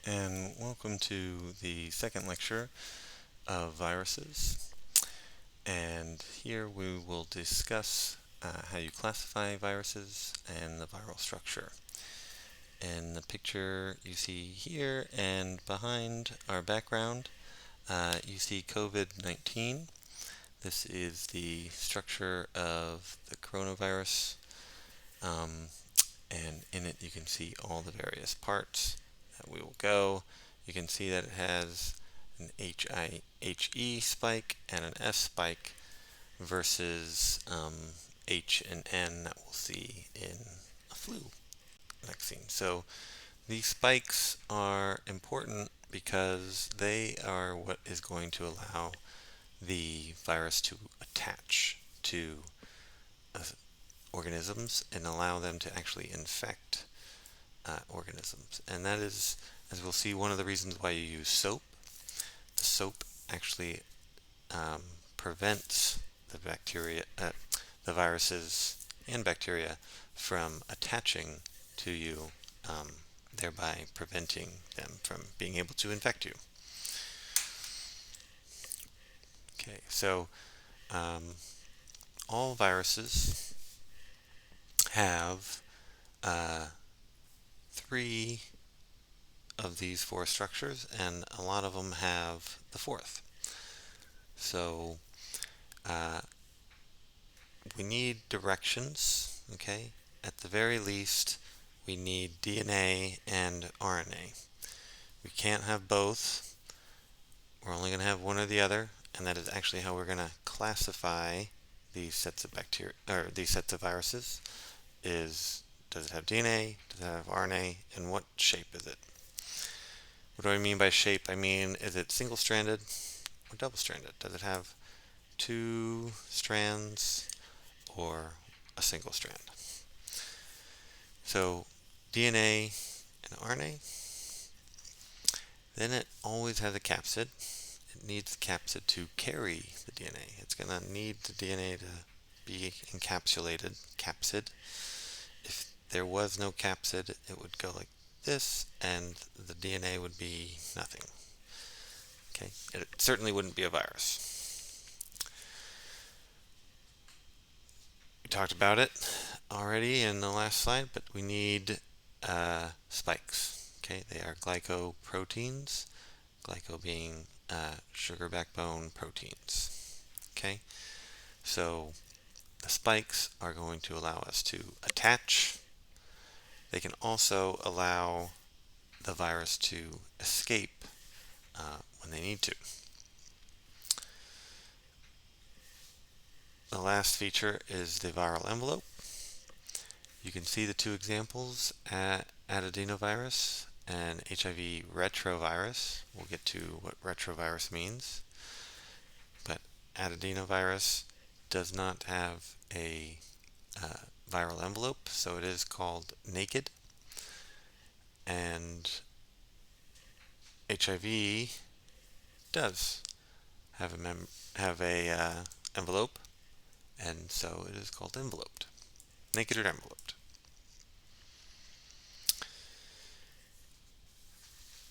and welcome to the second lecture of viruses. And here we will discuss how you classify viruses and the viral structure. In the picture you see here and behind our background, you see COVID-19. This is the structure of the coronavirus, um, and in it you can see all the various parts that we will go. You can see that it has an HE spike and an S spike versus H and N that we'll see in a flu vaccine. So these spikes are important because they are what is going to allow the virus to attach to uh, organisms and allow them to actually infect organisms. And that is, as we'll see, one of the reasons why you use soap. The soap actually um, prevents the viruses and bacteria from attaching to you, um, thereby preventing them from being able to infect you. Okay, so um, all viruses have uh, three of these four structures, and a lot of them have the fourth. So uh, we need directions, okay? At the very least, we need DNA and RNA. We can't have both. We're only going to have one or the other, and that is actually how we're going to classify these sets of bacteria or these sets of viruses. Is does it have DNA? Does it have RNA? And what shape is it? What do I mean by shape? I mean, is it single-stranded or double-stranded? Does it have two strands or a single strand? So DNA and RNA, then it always has a capsid. It needs the capsid to carry the DNA. It's going to need the DNA to be encapsulated, capsid. If there was no capsid, it would go like this, and the DNA would be nothing. Okay, it certainly wouldn't be a virus. We talked about it already in the last slide, but we need spikes. Okay, they are glycoproteins, glyco being sugar backbone proteins. Okay, so the spikes are going to allow us to attach. They can also allow the virus to escape when they need to. The last feature is the viral envelope. You can see the two examples, adenovirus and HIV retrovirus. We'll get to what retrovirus means. But adenovirus does not have a viral envelope, so it is called naked. And HIV does have a envelope, and so it is called enveloped, naked or enveloped.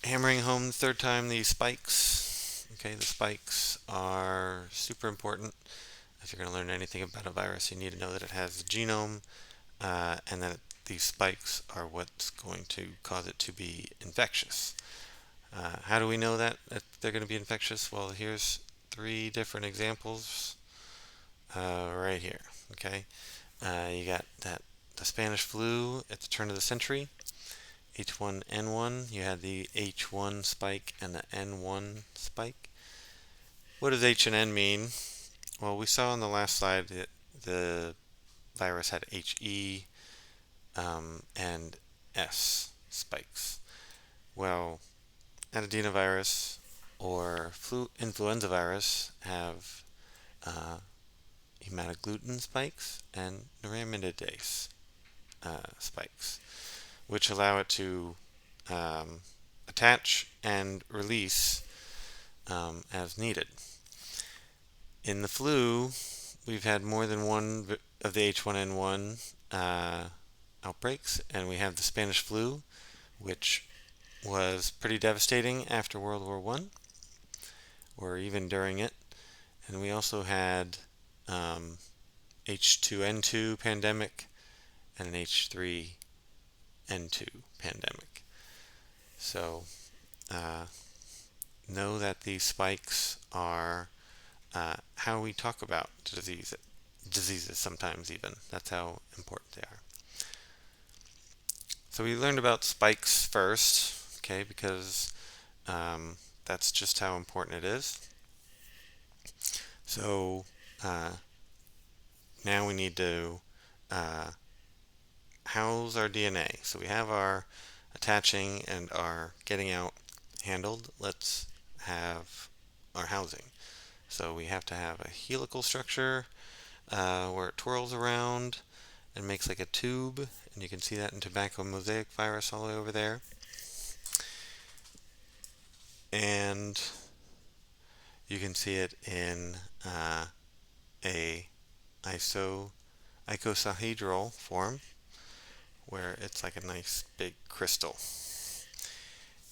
Hammering home the third time the spikes. Okay, the spikes are super important. If you're going to learn anything about a virus, you need to know that it has a genome, and that these spikes are what's going to cause it to be infectious. How do we know that they're going to be infectious? Well, here's three different examples right here. Okay, you got the Spanish flu at the turn of the century. H1N1, you had the H1 spike and the N1 spike. What does H and N mean? Well, we saw on the last slide that the virus had HE and S spikes. Well, adenovirus or influenza virus have hematogluten spikes and neuraminidase spikes, which allow it to attach and release as needed. In the flu, we've had more than one of the H1N1 outbreaks, and we have the Spanish flu, which was pretty devastating after World War One, or even during it. And we also had H2N2 pandemic and an H3N2 pandemic. So know that these spikes are how we talk about diseases sometimes even. That's how important they are. So we learned about spikes first, okay, because that's just how important it is. So uh, now we need to uh, house our DNA. So we have our attaching and our getting out handled. Let's have our housing. So we have to have a helical structure where it twirls around and makes like a tube, and you can see that in tobacco mosaic virus all the way over there. And you can see it in a icosahedral form, where it's like a nice big crystal.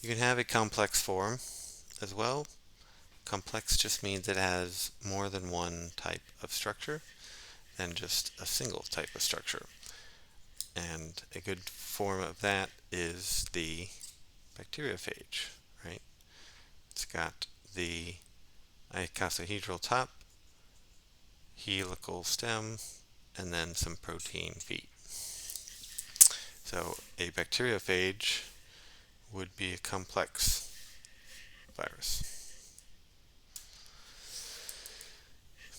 You can have a complex form as well. Complex just means it has more than one type of structure than just a single type of structure. And a good form of that is the bacteriophage, right? It's got the icosahedral top, helical stem, and then some protein feet. So a bacteriophage would be a complex virus.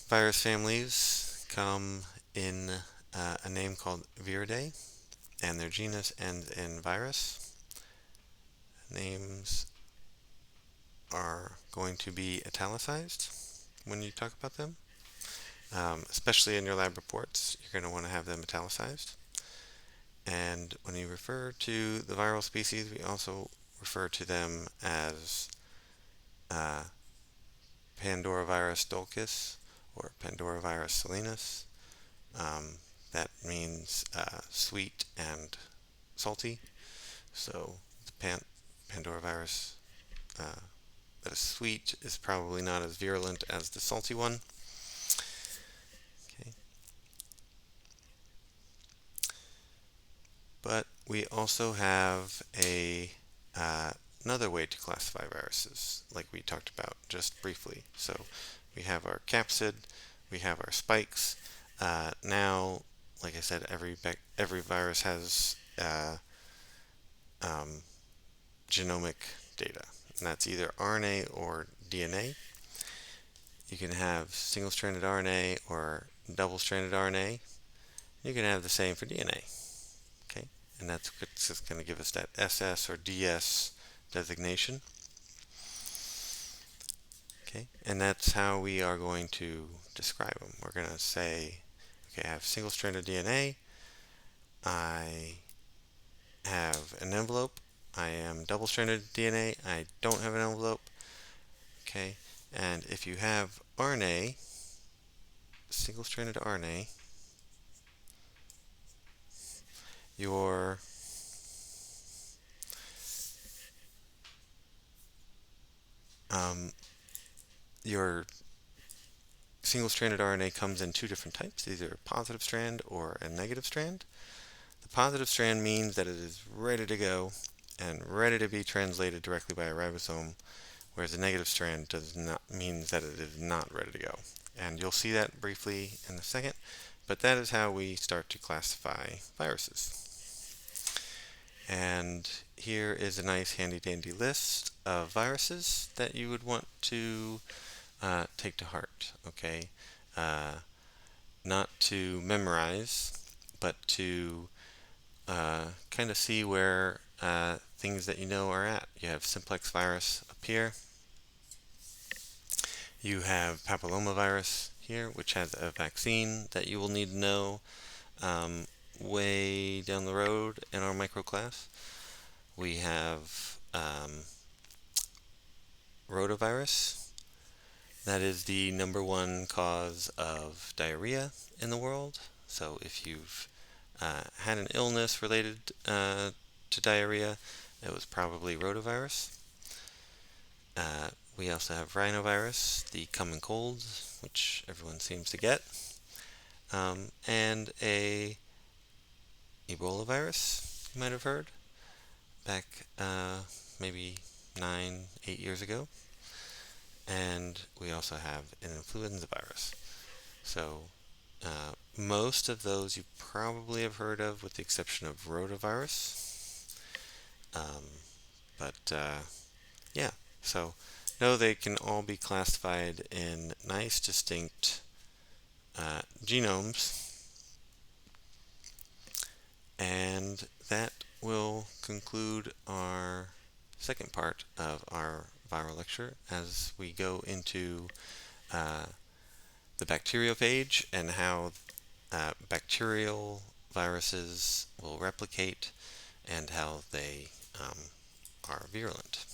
Virus families come in a name called Viridae, and their genus ends in virus. Names are going to be italicized when you talk about them, especially in your lab reports. You're going to want to have them italicized. And when you refer to the viral species, we also refer to them as uh, Pandoravirus dulcis or Pandoravirus salinus. That means sweet and salty. So the Pandoravirus that is sweet is probably not as virulent as the salty one. Okay. But we also have another way to classify viruses, like we talked about just briefly. So we have our capsid, we have our spikes. Now, like I said, every virus has um, genomic data, and that's either RNA or DNA. You can have single-stranded RNA or double-stranded RNA. You can have the same for DNA. Okay, and that's just going to give us that SS or DS designation. Okay, and that's how we are going to describe them. We're going to say, okay, I have single-stranded DNA. I have an envelope. I am double-stranded DNA. I don't have an envelope. Okay, and if you have RNA, single-stranded RNA, your your single-stranded RNA comes in two different types, either a positive strand or a negative strand. The positive strand means that it is ready to go and ready to be translated directly by a ribosome, whereas the negative strand does not means that it is not ready to go. And you'll see that briefly in a second, but that is how we start to classify viruses. And here is a nice handy dandy list of viruses that you would want to take to heart, okay? Not to memorize, but to kind of see where things that you know are at. You have simplex virus up here. You have papillomavirus here, which has a vaccine that you will need to know way down the road in our micro class. We have rotavirus. That is the number one cause of diarrhea in the world. So if you've had an illness related to diarrhea, It was probably rotavirus. We also have rhinovirus, the common cold, which everyone seems to get, and a Ebola virus, you might have heard, back maybe 8 years ago. And we also have an influenza virus. So most of those you probably have heard of, with the exception of rotavirus. But yeah, so no, they can all be classified in nice, distinct genomes. And that will conclude our second part of our viral lecture as we go into uh, the bacteriophage and how bacterial viruses will replicate and how they are virulent.